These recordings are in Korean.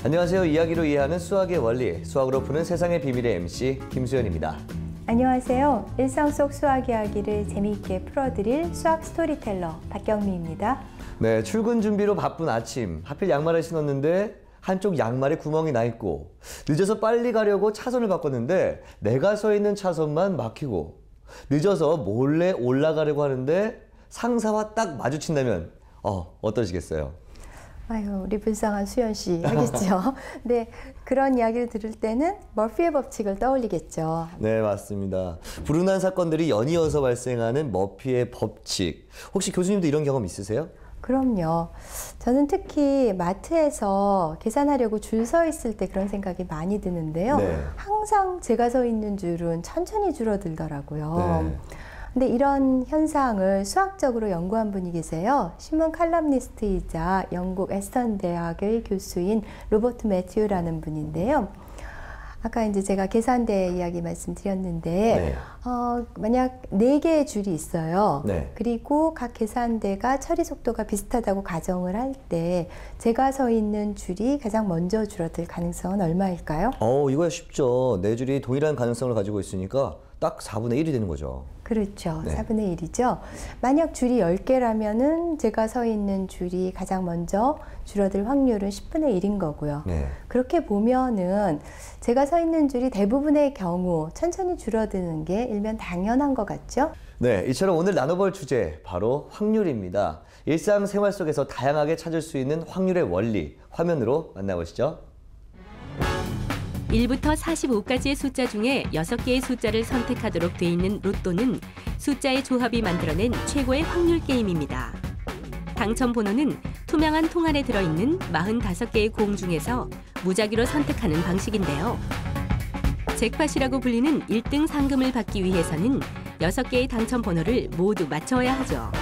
안녕하세요. 이야기로 이해하는 수학의 원리, 수학으로 푸는 세상의 비밀의 MC 김수현입니다. 안녕하세요. 일상 속 수학 이야기를 재미있게 풀어드릴 수학 스토리텔러 박경미입니다. 네, 출근 준비로 바쁜 아침, 하필 양말을 신었는데 한쪽 양말에 구멍이 나 있고 늦어서 빨리 가려고 차선을 바꿨는데 내가 서 있는 차선만 막히고 늦어서 몰래 올라가려고 하는데 상사와 딱 마주친다면 어떠시겠어요? 아유, 우리 불쌍한 수현 씨 하겠죠. 네, 그런 이야기를 들을 때는 머피의 법칙을 떠올리겠죠. 네, 맞습니다. 불운한 사건들이 연이어서 발생하는 머피의 법칙. 혹시 교수님도 이런 경험 있으세요? 그럼요. 저는 특히 마트에서 계산하려고 줄 서 있을 때 그런 생각이 많이 드는데요. 네. 항상 제가 서 있는 줄은 천천히 줄어들더라고요. 네. 근데 이런 현상을 수학적으로 연구한 분이 계세요. 신문 칼럼니스트이자 영국 에스턴 대학의 교수인 로버트 매튜라는 분인데요. 아까 이제 제가 계산대 이야기 말씀드렸는데, 네. 만약 4개의 줄이 있어요. 네. 그리고 각 계산대가 처리 속도가 비슷하다고 가정을 할 때, 제가 서 있는 줄이 가장 먼저 줄어들 가능성은 얼마일까요? 이거야 쉽죠. 네 줄이 동일한 가능성을 가지고 있으니까 딱 4분의 1이 되는 거죠. 그렇죠. 네. 4분의 1이죠. 만약 줄이 10개라면은 제가 서 있는 줄이 가장 먼저 줄어들 확률은 10분의 1인 거고요. 네. 그렇게 보면은 제가 서 있는 줄이 대부분의 경우 천천히 줄어드는 게 일면 당연한 것 같죠? 네, 이처럼 오늘 나눠볼 주제 바로 확률입니다. 일상생활 속에서 다양하게 찾을 수 있는 확률의 원리, 화면으로 만나보시죠. 1부터 45까지의 숫자 중에 6개의 숫자를 선택하도록 돼 있는 로또는 숫자의 조합이 만들어낸 최고의 확률 게임입니다. 당첨 번호는 투명한 통 안에 들어있는 45개의 공 중에서 무작위로 선택하는 방식인데요. 잭팟이라고 불리는 1등 상금을 받기 위해서는 6개의 당첨 번호를 모두 맞춰야 하죠.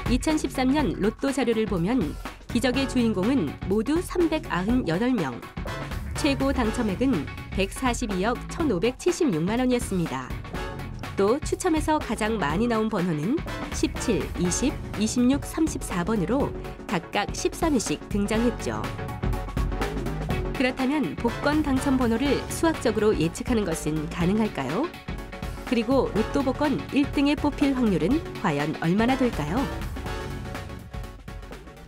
2013년 로또 자료를 보면 기적의 주인공은 모두 398명. 최고 당첨액은 142억 1,576만 원이었습니다. 또 추첨에서 가장 많이 나온 번호는 17, 20, 26, 34번으로 각각 13회씩 등장했죠. 그렇다면 복권 당첨 번호를 수학적으로 예측하는 것은 가능할까요? 그리고 로또 복권 1등에 뽑힐 확률은 과연 얼마나 될까요?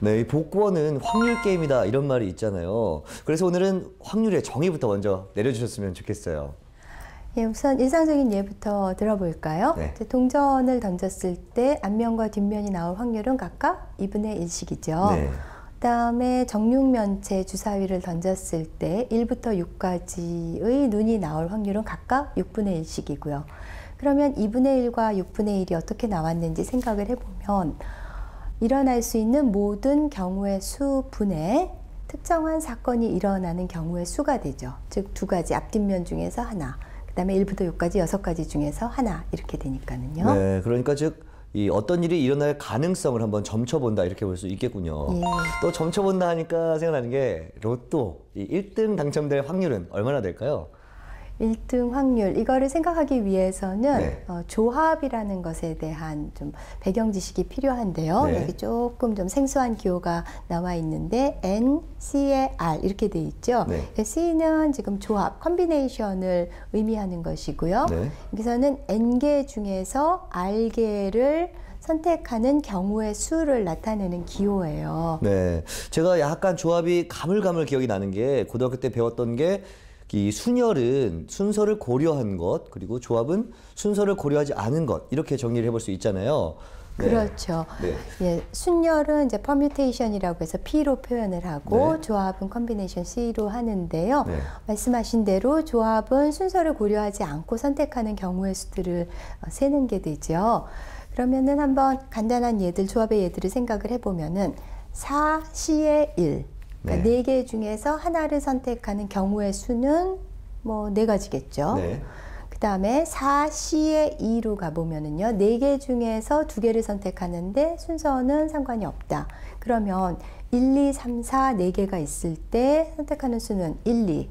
네, 이 복권은 확률 게임이다 이런 말이 있잖아요. 그래서 오늘은 확률의 정의부터 먼저 내려주셨으면 좋겠어요. 예, 우선 일상적인 예부터 들어볼까요? 네. 동전을 던졌을 때 앞면과 뒷면이 나올 확률은 각각 2분의 1씩이죠. 네. 그다음에 정육면체 주사위를 던졌을 때 1부터 6까지의 눈이 나올 확률은 각각 6분의 1씩이고요. 그러면 2분의 1과 6분의 1이 어떻게 나왔는지 생각을 해보면 일어날 수 있는 모든 경우의 수분의 특정한 사건이 일어나는 경우의 수가 되죠. 즉 2가지 앞뒷면 중에서 하나, 그 다음에 1부터 6까지 6가지 중에서 하나 이렇게 되니까는요. 네, 그러니까 즉 이 어떤 일이 일어날 가능성을 한번 점쳐본다 이렇게 볼 수 있겠군요. 예. 또 점쳐본다 하니까 생각나는 게 로또 이 1등 당첨될 확률은 얼마나 될까요? 1등 확률, 이거를 생각하기 위해서는 네. 조합이라는 것에 대한 좀 배경 지식이 필요한데요. 네. 여기 조금 좀 생소한 기호가 나와 있는데 N, C에 R 이렇게 돼 있죠. 네. C는 지금 조합, 컨비네이션을 의미하는 것이고요. 네. 여기서는 N개 중에서 R개를 선택하는 경우의 수를 나타내는 기호예요. 네, 제가 약간 조합이 가물가물 기억이 나는 게 고등학교 때 배웠던 게 이 순열은 순서를 고려한 것, 그리고 조합은 순서를 고려하지 않은 것 이렇게 정리를 해볼 수 있잖아요. 네. 그렇죠. 네. 예, 순열은 이제 퍼뮤테이션이라고 해서 P로 표현을 하고 네. 조합은 컨비네이션 C로 하는데요. 네. 말씀하신 대로 조합은 순서를 고려하지 않고 선택하는 경우의 수들을 세는 게 되죠. 그러면은 한번 간단한 예들, 조합의 예들을 생각을 해보면은 4, C의 1. 그러니까 네. 4개 중에서 하나를 선택하는 경우의 수는 뭐 4가지겠죠. 네. 그 다음에 4C의 2로 가보면은요, 4개 중에서 2개를 선택하는데 순서는 상관이 없다. 그러면 1, 2, 3, 4, 4개가 있을 때 선택하는 수는 1, 2,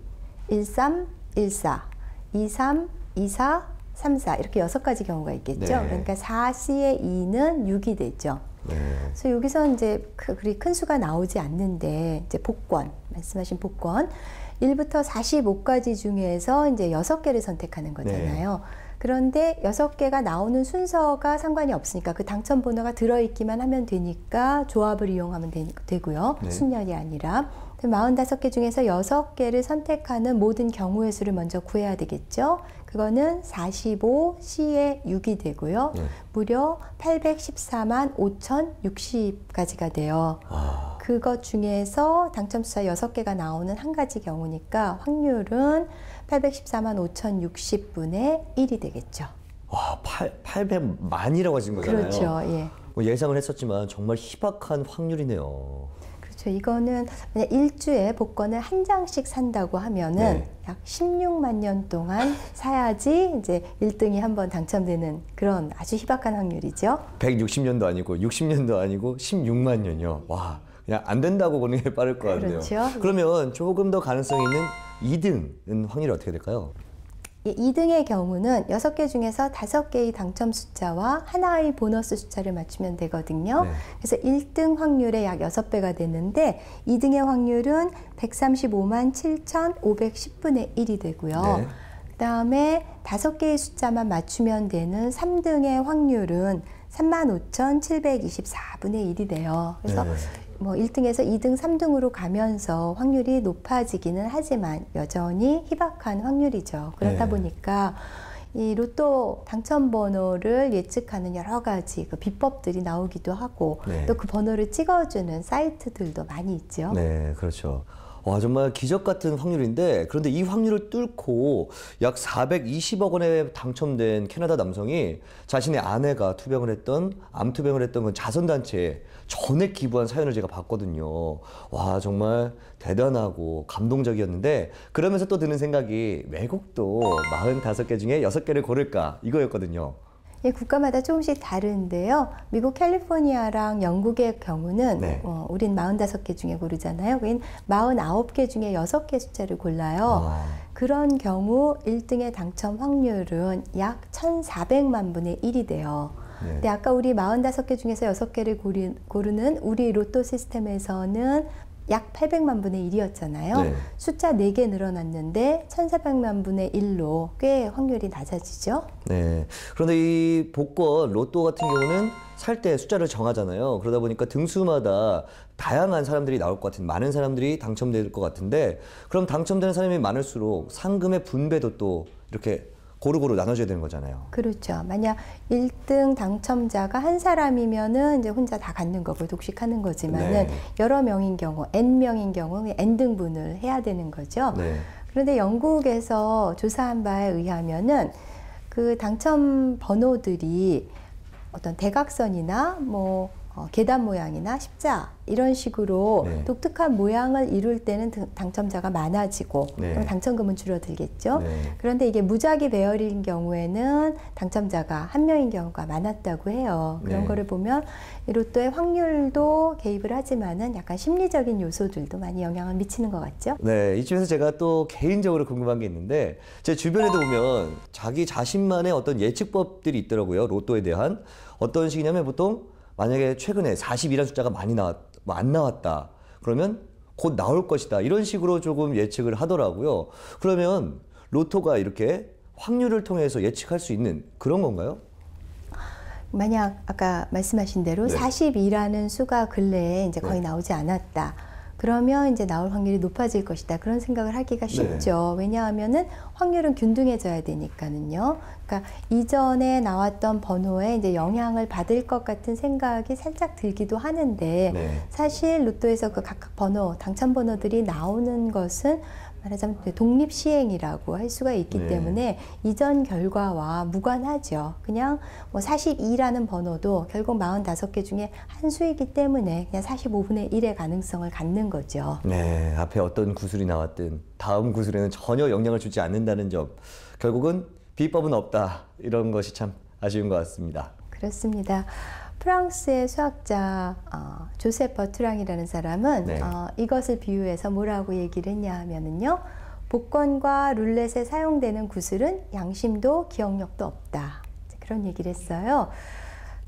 1, 3, 1, 4, 2, 3, 2, 4, 3, 4 이렇게 6가지 경우가 있겠죠. 네. 그러니까 4C의 2는 6이 되죠. 네. 그래서 여기서 이제 그리 큰 수가 나오지 않는데 이제 복권, 말씀하신 복권 1부터 45까지 중에서 이제 6개를 선택하는 거잖아요. 그런데 6개가 나오는 순서가 상관이 없으니까 그 당첨 번호가 들어있기만 하면 되니까 조합을 이용하면 되고요. 네. 순열이 아니라. 45개 중에서 6개를 선택하는 모든 경우의 수를 먼저 구해야 되겠죠. 그거는 45C의 6이 되고요. 네. 무려 814만 5,060가지가 돼요. 아, 그것 중에서 당첨 숫자 6개가 나오는 한 가지 경우니까 확률은 814만 5,060분의 1이 되겠죠. 와, 800만이라고 하신 거잖아요. 그렇죠. 예. 뭐 예상을 했었지만 정말 희박한 확률이네요. 그렇죠. 이거는 만약 일주에 복권을 한 장씩 산다고 하면은 네. 약 16만 년 동안 사야지 이제 1등이 한번 당첨되는 그런 아주 희박한 확률이죠. 160년도 아니고 60년도 아니고 16만 년이요. 와, 그냥 안 된다고 보는 게 빠를 것 같네요. 그렇죠. 그러면 조금 더 가능성이 있는 2등은 확률이 어떻게 될까요? 2등의 경우는 6개 중에서 5개의 당첨 숫자와 하나의 보너스 숫자를 맞추면 되거든요. 네. 그래서 1등 확률의 약 6배가 되는데 2등의 확률은 135만 7,510분의 1이 되고요. 네. 그 다음에 5개의 숫자만 맞추면 되는 3등의 확률은 35,724분의 1이 돼요. 그래서 네. 뭐 1등에서 2등, 3등으로 가면서 확률이 높아지기는 하지만 여전히 희박한 확률이죠. 그렇다 네. 보니까 이 로또 당첨 번호를 예측하는 여러 가지 그 비법들이 나오기도 하고 네. 또 그 번호를 찍어주는 사이트들도 많이 있죠. 네, 그렇죠. 와, 정말 기적 같은 확률인데, 그런데 이 확률을 뚫고 약 420억 원에 당첨된 캐나다 남성이 자신의 아내가 투병을 했던, 암 투병을 했던 그 자선단체에 전액 기부한 사연을 제가 봤거든요. 와, 정말 대단하고 감동적이었는데, 그러면서 또 드는 생각이 외국도 45개 중에 6개를 고를까 이거였거든요. 예, 국가마다 조금씩 다른데요. 미국 캘리포니아랑 영국의 경우는 네. 우린 45개 중에 고르잖아요. 그긴 49개 중에 6개 숫자를 골라요. 아. 그런 경우 1등의 당첨 확률은 약 1,400만 분의 1이 돼요. 네. 근데 아까 우리 45개 중에서 6개를 고르는 우리 로또 시스템에서는 약 800만 분의 1이었잖아요. 네. 숫자 4개 늘어났는데 1,400만 분의 1로 꽤 확률이 낮아지죠. 네. 그런데 이 복권, 로또 같은 경우는 살 때 숫자를 정하잖아요. 그러다 보니까 등수마다 다양한 사람들이 나올 것 같은, 많은 사람들이 당첨될 것 같은데, 그럼 당첨되는 사람이 많을수록 상금의 분배도 또 이렇게 고루고루 나눠져야 되는 거잖아요. 그렇죠. 만약 1등 당첨자가 한 사람이면은 이제 혼자 다 갖는 거고 독식하는 거지만은 네. 여러 명인 경우, N명인 경우 N등분을 해야 되는 거죠. 네. 그런데 영국에서 조사한 바에 의하면은 그 당첨 번호들이 어떤 대각선이나 뭐 계단 모양이나 십자 이런 식으로 네. 독특한 모양을 이룰 때는 당첨자가 많아지고 네. 그럼 당첨금은 줄어들겠죠. 네. 그런데 이게 무작위 배열인 경우에는 당첨자가 한 명인 경우가 많았다고 해요. 그런 네. 거를 보면 이 로또의 확률도 개입을 하지만은 약간 심리적인 요소들도 많이 영향을 미치는 것 같죠. 네, 이쯤에서 제가 또 개인적으로 궁금한 게 있는데, 제 주변에도 보면 자기 자신만의 어떤 예측법들이 있더라고요. 로또에 대한. 어떤 식이냐면 보통 만약에 최근에 42라는 숫자가 안 나왔다. 그러면 곧 나올 것이다. 이런 식으로 조금 예측을 하더라고요. 그러면 로또가 이렇게 확률을 통해서 예측할 수 있는 그런 건가요? 만약 아까 말씀하신 대로 네. 42라는 수가 근래에 이제 거의 네. 나오지 않았다. 그러면 이제 나올 확률이 높아질 것이다. 그런 생각을 하기가 쉽죠. 왜냐하면은 확률은 균등해져야 되니까는요. 그러니까 이전에 나왔던 번호에 이제 영향을 받을 것 같은 생각이 살짝 들기도 하는데 네. 사실 로또에서 그 각각 번호, 당첨 번호들이 나오는 것은 말하자면 독립시행이라고 할 수가 있기 네. 때문에 이전 결과와 무관하죠. 그냥 뭐 42라는 번호도 결국 45개 중에 한 수이기 때문에 그냥 45분의 1의 가능성을 갖는 거죠. 네, 앞에 어떤 구슬이 나왔든 다음 구슬에는 전혀 영향을 주지 않는다는 점. 결국은 비법은 없다. 이런 것이 참 아쉬운 것 같습니다. 그렇습니다. 프랑스의 수학자 조셉 버트랑이라는 사람은 네. 이것을 비유해서 뭐라고 얘기를 했냐 하면은요. 복권과 룰렛에 사용되는 구슬은 양심도 기억력도 없다. 그런 얘기를 했어요.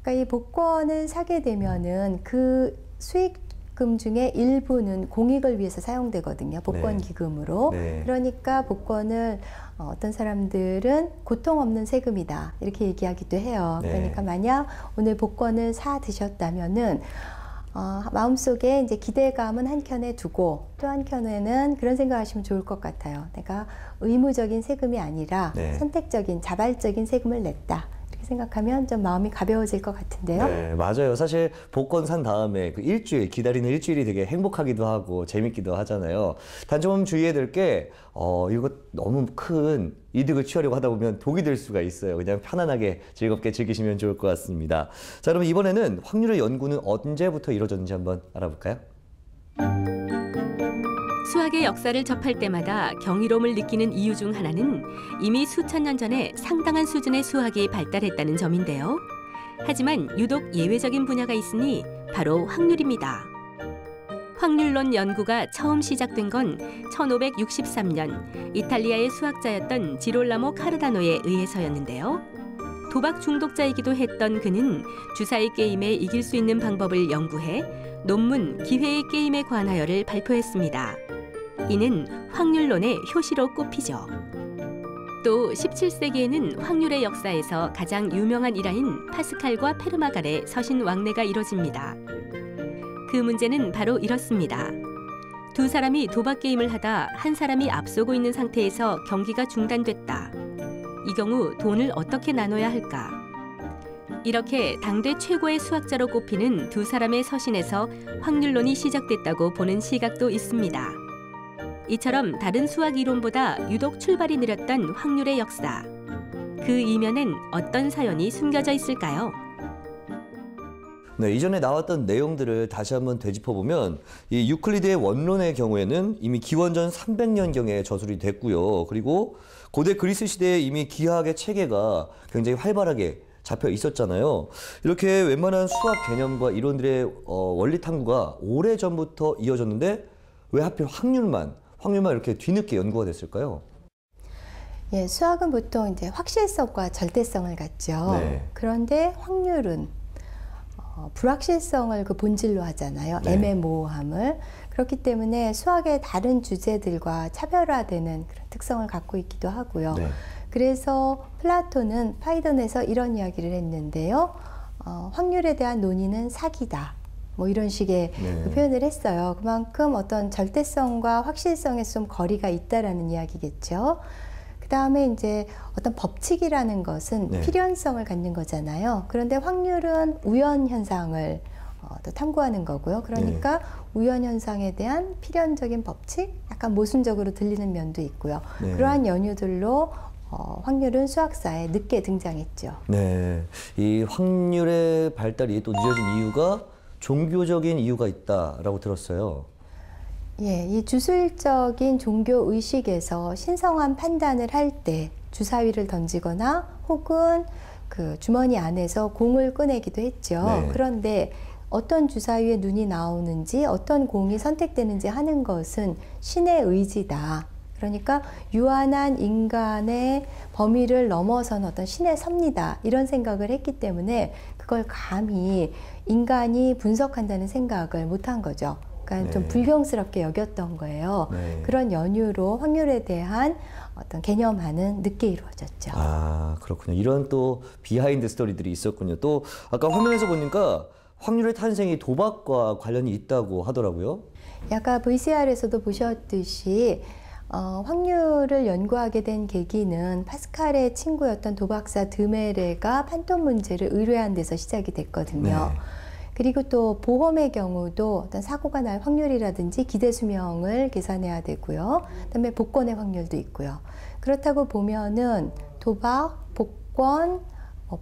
그러니까 이 복권을 사게 되면은 그 수익금 중에 일부는 공익을 위해서 사용되거든요. 복권 기금으로. 네. 그러니까 복권을 어떤 사람들은 고통 없는 세금이다. 이렇게 얘기하기도 해요. 네. 그러니까 만약 오늘 복권을 사 드셨다면은 마음속에 이제 기대감은 한켠에 두고 또 한켠에는 그런 생각하시면 좋을 것 같아요. 내가 의무적인 세금이 아니라 선택적인 자발적인 세금을 냈다. 이렇게 생각하면 좀 마음이 가벼워질 것 같은데요. 네, 맞아요. 사실 복권 산 다음에 그 일주일, 기다리는 일주일이 되게 행복하기도 하고 재밌기도 하잖아요. 단점 주의해야 될 게, 이거 너무 큰 이득을 취하려고 하다 보면 독이 될 수가 있어요. 그냥 편안하게 즐겁게 즐기시면 좋을 것 같습니다. 자, 그럼 이번에는 확률의 연구는 언제부터 이루어졌는지 한번 알아볼까요? 수학의 역사를 접할 때마다 경이로움을 느끼는 이유 중 하나는 이미 수천 년 전에 상당한 수준의 수학이 발달했다는 점인데요. 하지만 유독 예외적인 분야가 있으니 바로 확률입니다. 확률론 연구가 처음 시작된 건 1563년 이탈리아의 수학자였던 지롤라모 카르다노에 의해서였는데요. 도박 중독자이기도 했던 그는 주사위 게임에 이길 수 있는 방법을 연구해 논문 기회의 게임에 관하여를 발표했습니다. 이는 확률론의 효시로 꼽히죠. 또 17세기에는 확률의 역사에서 가장 유명한 일화인 파스칼과 페르마 간의 서신 왕래가 이뤄집니다. 그 문제는 바로 이렇습니다. 두 사람이 도박 게임을 하다 한 사람이 앞서고 있는 상태에서 경기가 중단됐다. 이 경우 돈을 어떻게 나눠야 할까? 이렇게 당대 최고의 수학자로 꼽히는 두 사람의 서신에서 확률론이 시작됐다고 보는 시각도 있습니다. 이처럼 다른 수학 이론보다 유독 출발이 느렸던 확률의 역사. 그 이면엔 어떤 사연이 숨겨져 있을까요? 네, 이전에 나왔던 내용들을 다시 한번 되짚어보면 이 유클리드의 원론의 경우에는 이미 기원전 300년경에 저술이 됐고요. 그리고 고대 그리스 시대에 이미 기하학의 체계가 굉장히 활발하게 잡혀 있었잖아요. 이렇게 웬만한 수학 개념과 이론들의 원리 탐구가 오래전부터 이어졌는데 왜 하필 확률만 이렇게 뒤늦게 연구가 됐을까요? 예, 수학은 보통 이제 확실성과 절대성을 갖죠. 네. 그런데 확률은 불확실성을 그 본질로 하잖아요. 네. 애매모호함을. 그렇기 때문에 수학의 다른 주제들과 차별화되는 그런 특성을 갖고 있기도 하고요. 네. 그래서 플라톤은 파이돈에서 이런 이야기를 했는데요. 확률에 대한 논의는 사기다. 뭐 이런 식의 그 표현을 했어요. 그만큼 어떤 절대성과 확실성에 좀 거리가 있다라는 이야기겠죠. 그 다음에 이제 어떤 법칙이라는 것은 필연성을 갖는 거잖아요. 그런데 확률은 우연 현상을 또 탐구하는 거고요. 그러니까 우연 현상에 대한 필연적인 법칙, 약간 모순적으로 들리는 면도 있고요. 그러한 연유들로 확률은 수학사에 늦게 등장했죠. 네, 이 확률의 발달이 또 늦어진 이유가 종교적인 이유가 있다라고 들었어요. 예, 이 주술적인 종교 의식에서 신성한 판단을 할 때 주사위를 던지거나 혹은 그 주머니 안에서 공을 꺼내기도 했죠. 네. 그런데 어떤 주사위에 눈이 나오는지 어떤 공이 선택되는지 하는 것은 신의 의지다. 그러니까 유한한 인간의 범위를 넘어선 어떤 신의 섭리다. 이런 생각을 했기 때문에 그걸 감히 인간이 분석한다는 생각을 못한 거죠. 그러니까 좀 불경스럽게 여겼던 거예요. 그런 연유로 확률에 대한 어떤 개념화는 늦게 이루어졌죠. 아, 그렇군요. 이런 또 비하인드 스토리들이 있었군요. 또 아까 화면에서 보니까 확률의 탄생이 도박과 관련이 있다고 하더라고요. 아까 VCR에서도 보셨듯이 확률을 연구하게 된 계기는 파스칼의 친구였던 도박사 드메레가 판돈 문제를 의뢰한 데서 시작이 됐거든요. 그리고 또 보험의 경우도 어떤 사고가 날 확률이라든지 기대 수명을 계산해야 되고요. 그다음에 복권의 확률도 있고요. 그렇다고 보면은 도박, 복권,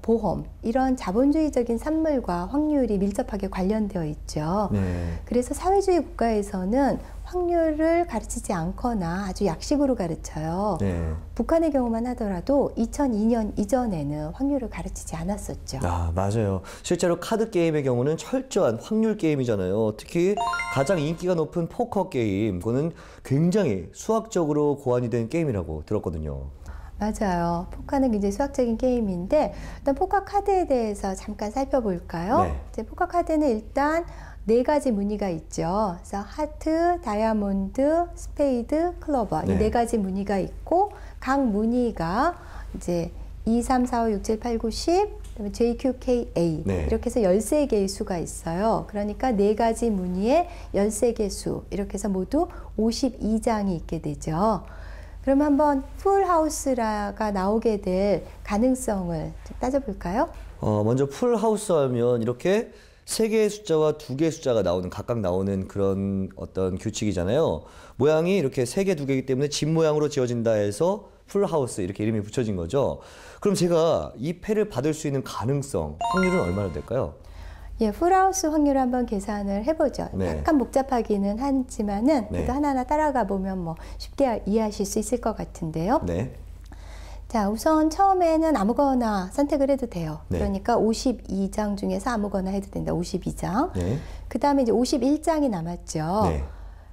보험 이런 자본주의적인 산물과 확률이 밀접하게 관련되어 있죠. 그래서 사회주의 국가에서는 확률을 가르치지 않거나 아주 약식으로 가르쳐요. 네. 북한의 경우만 하더라도 2002년 이전에는 확률을 가르치지 않았었죠. 아, 맞아요. 실제로 카드 게임의 경우는 철저한 확률 게임이잖아요. 특히 가장 인기가 높은 포커 게임, 그거는 굉장히 수학적으로 고안이 된 게임이라고 들었거든요. 맞아요. 포커는 굉장히 수학적인 게임인데 일단 포커 카드에 대해서 잠깐 살펴볼까요? 네. 이제 포커 카드는 일단 4가지 무늬가 있죠. 그래서 하트, 다이아몬드, 스페이드, 클로버 이 네. 4가지 무늬가 있고 각 무늬가 이제 2, 3, 4, 5, 6, 7, 8, 9, 10 그다음에 J, Q, K, A 네. 이렇게 해서 13개의 수가 있어요. 그러니까 4가지 무늬에 13개 수 이렇게 해서 모두 52장이 있게 되죠. 그럼 한번 풀하우스가 나오게 될 가능성을 좀 따져볼까요? 먼저 풀하우스 하면 이렇게 3개의 숫자와 2개의 숫자가 각각 나오는 그런 어떤 규칙이잖아요. 모양이 이렇게 3개, 2개이기 때문에 집 모양으로 지어진다 해서 풀하우스 이렇게 이름이 붙여진 거죠. 그럼 제가 이 패를 받을 수 있는 가능성, 확률은 얼마나 될까요? 예, 풀하우스 확률을 한번 계산을 해보죠. 네. 약간 복잡하기는 하지만은 네. 그래도 하나하나 따라가 보면 뭐 쉽게 이해하실 수 있을 것 같은데요. 네. 자, 우선 처음에는 아무거나 선택을 해도 돼요. 네. 그러니까 52장 중에서 아무거나 해도 된다. 52장. 네. 그 다음에 이제 51장이 남았죠. 네.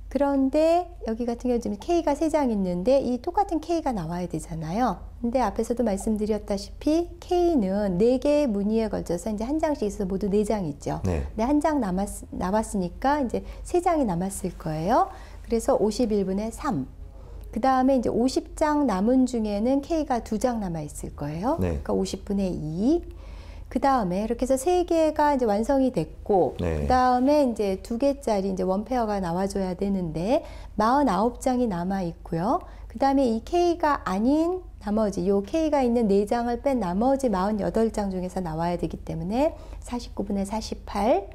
그런데 여기 같은 경우 지금 K가 3장 있는데 이 똑같은 K가 나와야 되잖아요. 근데 앞에서도 말씀드렸다시피 K는 4개의 무늬에 걸쳐서 이제 한 장씩 있어서 모두 4장 있죠. 네. 근데 한 장 남았으니까 이제 3장이 남았을 거예요. 그래서 51분의 3. 그 다음에 이제 50장 남은 중에는 K가 2장 남아 있을 거예요. 네. 그러니까 50분의 2. 그 다음에 이렇게 해서 3개가 이제 완성이 됐고, 네. 그 다음에 이제 2개짜리 이제 원페어가 나와줘야 되는데, 49장이 남아 있고요. 그 다음에 이 K가 아닌 나머지, 요 K가 있는 4장을 뺀 나머지 48장 중에서 나와야 되기 때문에 49분의 48.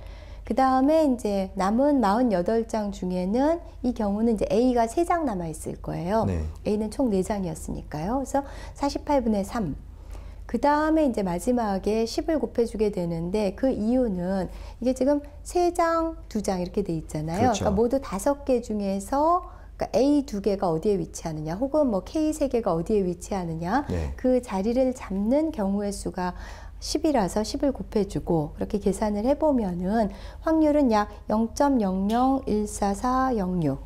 그 다음에 이제 남은 48장 중에는 이 경우는 이제 A가 3장 남아 있을 거예요. 네. A는 총 4장이었으니까요. 그래서 48분의 3. 그 다음에 이제 마지막에 10을 곱해주게 되는데 그 이유는 이게 지금 3장, 2장 이렇게 돼 있잖아요. 그렇죠. 그러니까 모두 5개 중에서 그러니까 A 2개가 어디에 위치하느냐 혹은 뭐 K 3개가 어디에 위치하느냐 네. 그 자리를 잡는 경우의 수가 10이라서 10을 곱해주고 그렇게 계산을 해보면은 확률은 약 0.001446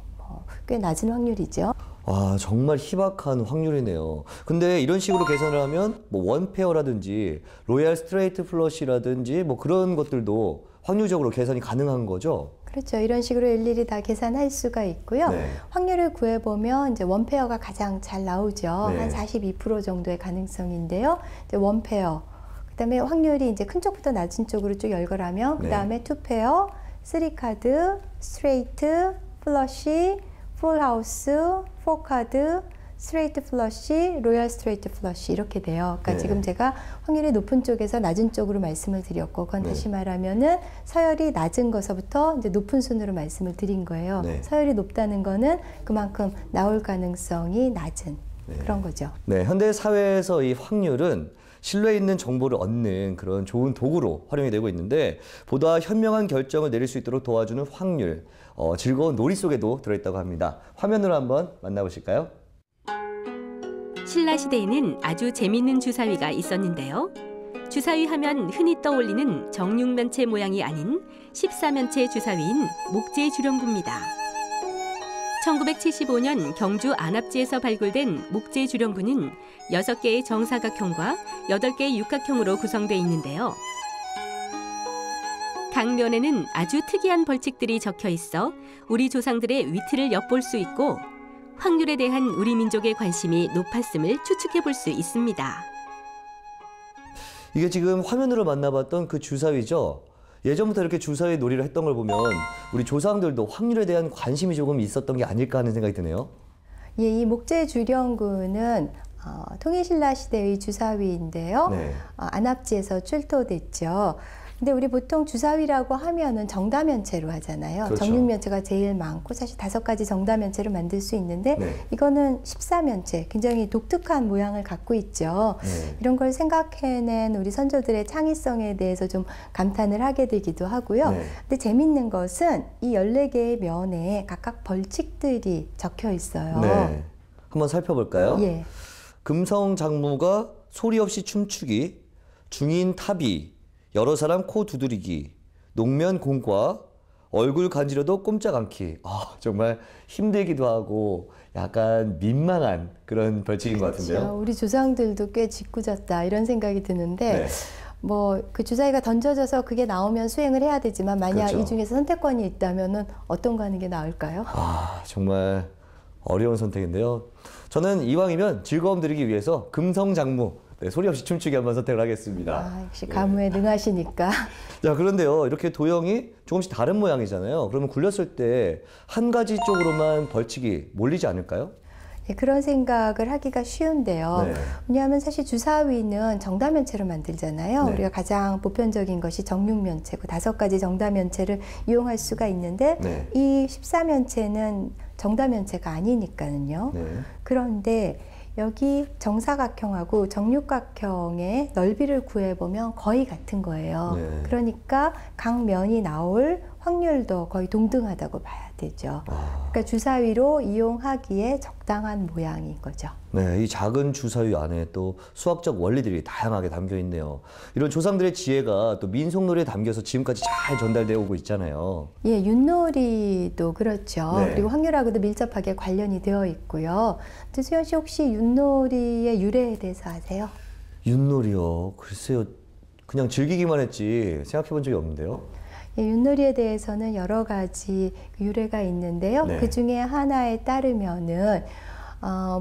꽤 낮은 확률이죠. 와, 정말 희박한 확률이네요. 근데 이런 식으로 계산을 하면 뭐 원페어라든지 로얄 스트레이트 플러시라든지 뭐 그런 것들도 확률적으로 계산이 가능한 거죠? 그렇죠. 이런 식으로 일일이 다 계산할 수가 있고요. 네. 확률을 구해보면 이제 원페어가 가장 잘 나오죠. 네. 한 42% 정도의 가능성인데요. 이제 원페어, 그다음에 확률이 이제 큰 쪽부터 낮은 쪽으로 쭉 열거라면 네. 그다음에 투페어, 쓰리카드, 스트레이트, 플러시, 풀하우스, 포카드, 스트레이트 플러시, 로얄 스트레이트 플러시 이렇게 돼요. 그러니까 네. 지금 제가 확률이 높은 쪽에서 낮은 쪽으로 말씀을 드렸고, 그건 네. 다시 말하면은 서열이 낮은 것서부터 이제 높은 순으로 말씀을 드린 거예요. 네. 서열이 높다는 거는 그만큼 나올 가능성이 낮은 네. 그런 거죠. 네, 현대 사회에서 이 확률은 신뢰 있는 정보를 얻는 그런 좋은 도구로 활용이 되고 있는데 보다 현명한 결정을 내릴 수 있도록 도와주는 확률, 즐거운 놀이 속에도 들어있다고 합니다. 화면으로 한번 만나보실까요? 신라시대에는 아주 재밌는 주사위가 있었는데요. 주사위 하면 흔히 떠올리는 정육면체 모양이 아닌 14면체 주사위인 목재주령구입니다. 1975년 경주 안압지에서 발굴된 목재주령구는 6개의 정사각형과 8개의 육각형으로 구성되어 있는데요. 각 면에는 아주 특이한 벌칙들이 적혀 있어 우리 조상들의 위트를 엿볼 수 있고 확률에 대한 우리 민족의 관심이 높았음을 추측해 볼 수 있습니다. 이게 지금 화면으로 만나봤던 그 주사위죠. 예전부터 이렇게 주사위 놀이를 했던 걸 보면 우리 조상들도 확률에 대한 관심이 조금 있었던 게 아닐까 하는 생각이 드네요. 예, 이 목재주령구는 통일신라 시대의 주사위인데요. 네. 안압지에서 출토됐죠. 근데 우리 보통 주사위라고 하면은 정다면체로 하잖아요. 그렇죠. 정육면체가 제일 많고 사실 5가지 정다면체를 만들 수 있는데 네. 이거는 14면체, 굉장히 독특한 모양을 갖고 있죠. 네. 이런 걸 생각해낸 우리 선조들의 창의성에 대해서 좀 감탄을 하게 되기도 하고요. 네. 근데 재밌는 것은 이 14개의 면에 각각 벌칙들이 적혀 있어요. 네. 한번 살펴볼까요? 예. 금성 장무가 소리 없이 춤추기, 중인 탑이, 여러 사람 코 두드리기, 녹면 공과, 얼굴 간지러도 꼼짝 않기. 아, 정말 힘들기도 하고 약간 민망한 그런 벌칙인 것 같은데요. 그렇죠. 우리 조상들도 꽤 짓궂었다 이런 생각이 드는데 네. 뭐 그 주사위가 던져져서 그게 나오면 수행을 해야 되지만 만약 그렇죠. 이 중에서 선택권이 있다면은 어떤 거 하는 게 나을까요? 아, 정말 어려운 선택인데요. 저는 이왕이면 즐거움 드리기 위해서 금성 장무, 네, 소리 없이 춤추기 한번 선택을 하겠습니다. 아, 역시 가무에 능하시니까. 자, 그런데요, 이렇게 도형이 조금씩 다른 모양이잖아요. 그러면 굴렸을 때 한 가지 쪽으로만 벌칙이 몰리지 않을까요? 예, 그런 생각을 하기가 쉬운데요. 네. 왜냐하면 사실 주사위는 정다면체로 만들잖아요. 네. 우리가 가장 보편적인 것이 정육면체고 5가지 정다면체를 이용할 수가 있는데 네. 이 14면체는 정다면체가 아니니까는요. 네. 그런데 여기 정사각형하고 정육각형의 넓이를 구해보면 거의 같은 거예요. 네. 그러니까 각 면이 나올 확률도 거의 동등하다고 봐야 되죠. 그러니까 주사위로 이용하기에 적당한 모양인 거죠. 네, 이 작은 주사위 안에 또 수학적 원리들이 다양하게 담겨 있네요. 이런 조상들의 지혜가 또 민속놀이에 담겨서 지금까지 잘 전달되어 오고 있잖아요. 예, 윷놀이도 그렇죠. 네. 그리고 확률하고도 밀접하게 관련이 되어 있고요. 수현 씨 혹시 윷놀이의 유래에 대해서 아세요? 윷놀이요. 글쎄요. 그냥 즐기기만 했지 생각해 본 적이 없는데요. 예, 윷놀이에 대해서는 여러 가지 유래가 있는데요. 네. 그 중에 하나에 따르면은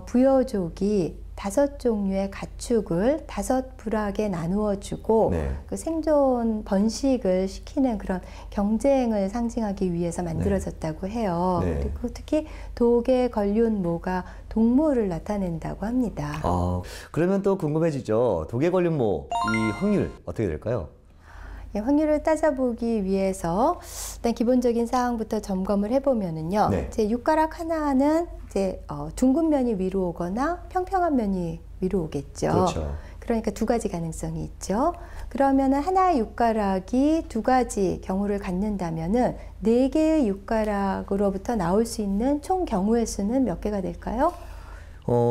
부여족이 5종류의 가축을 5부락에 나누어 주고 네. 그 생존 번식을 시키는 그런 경쟁을 상징하기 위해서 만들어졌다고 해요. 네. 그리고 특히 독에 걸린 모가 동물을 나타낸다고 합니다. 아, 그러면 또 궁금해지죠. 독에 걸린 모, 이 확률 어떻게 될까요? 예, 확률을 따져보기 위해서 일단 기본적인 사항부터 점검을 해보면은요. 네. 제 육가락 하나는 이제 둥근 면이 위로 오거나 평평한 면이 위로 오겠죠. 그렇죠. 그러니까 2가지 가능성이 있죠. 그러면은 하나의 육가락이 2가지 경우를 갖는다면은 4개의 육가락으로부터 나올 수 있는 총 경우의 수는 몇 개가 될까요?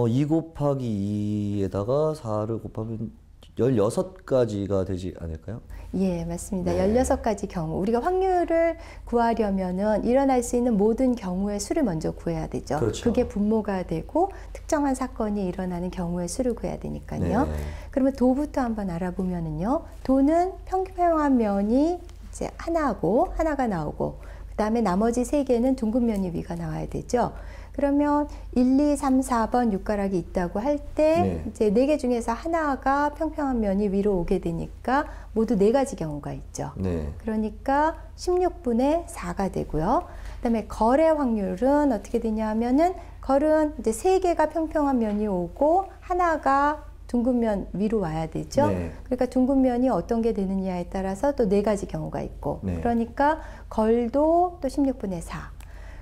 2 곱하기 2에다가 4를 곱하면 16가지가 되지 않을까요? 예, 맞습니다. 네. 16가지 경우. 우리가 확률을 구하려면은 일어날 수 있는 모든 경우의 수를 먼저 구해야 되죠. 그렇죠. 그게 분모가 되고 특정한 사건이 일어나는 경우의 수를 구해야 되니까요. 네. 그러면 도부터 한번 알아보면은요. 도는 평평한 면이 이제 하나가 나오고 그다음에 나머지 3개는 둥근 면이 위가 나와야 되죠. 그러면 1, 2, 3, 4번 육가락이 있다고 할 때 네. 이제 4개 중에서 하나가 평평한 면이 위로 오게 되니까 모두 4가지 경우가 있죠. 네. 그러니까 16분의 4가 되고요. 그다음에 걸의 확률은 어떻게 되냐 하면은 걸은 이제 3개가 평평한 면이 오고 하나가 둥근 면 위로 와야 되죠. 네. 그러니까 둥근 면이 어떤 게 되느냐에 따라서 또 4가지 경우가 있고 네. 그러니까 걸도 또 16분의 4.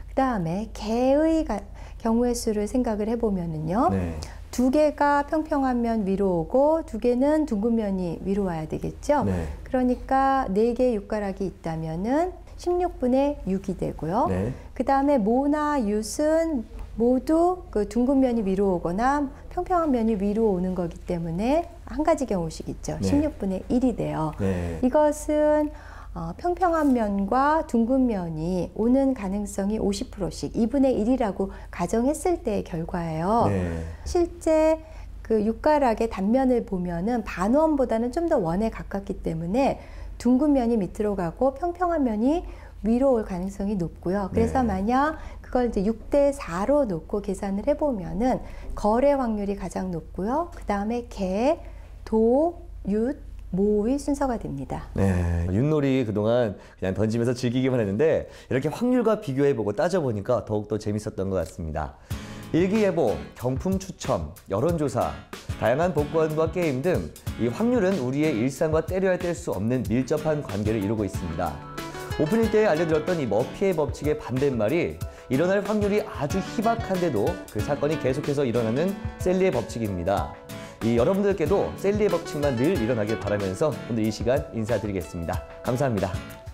그다음에 개의 경우의 수를 생각을 해보면은요. 네. 2개가 평평한 면 위로 오고 2개는 둥근 면이 위로 와야 되겠죠. 네. 그러니까 4개의 육가락이 있다면은 16분의 6이 되고요. 네. 그다음에 모나 윷은 모두 그 둥근 면이 위로 오거나 평평한 면이 위로 오는 거기 때문에 한 가지 경우씩 있죠. 네. 16분의 1이 돼요. 네. 이것은 평평한 면과 둥근 면이 오는 가능성이 50%씩 2분의 1이라고 가정했을 때의 결과예요. 네. 실제 그 육가락의 단면을 보면은 반원보다는 좀 더 원에 가깝기 때문에 둥근 면이 밑으로 가고 평평한 면이 위로 올 가능성이 높고요. 그래서 네. 만약 그걸 이제 6대 4로 놓고 계산을 해보면은 걸의 확률이 가장 높고요. 그 다음에 개, 도, 윷, 모의 순서가 됩니다. 네, 윷놀이 그동안 그냥 던지면서 즐기기만 했는데 이렇게 확률과 비교해보고 따져보니까 더욱더 재밌었던 것 같습니다. 일기예보, 경품 추첨, 여론조사, 다양한 복권과 게임 등 이 확률은 우리의 일상과 떼려야 뗄 수 없는 밀접한 관계를 이루고 있습니다. 오프닝 때에 알려드렸던 이 머피의 법칙의 반대말이 일어날 확률이 아주 희박한데도 그 사건이 계속해서 일어나는 셀리의 법칙입니다. 여러분들께도 셀리의 법칙만 늘 일어나길 바라면서 오늘 이 시간 인사드리겠습니다. 감사합니다.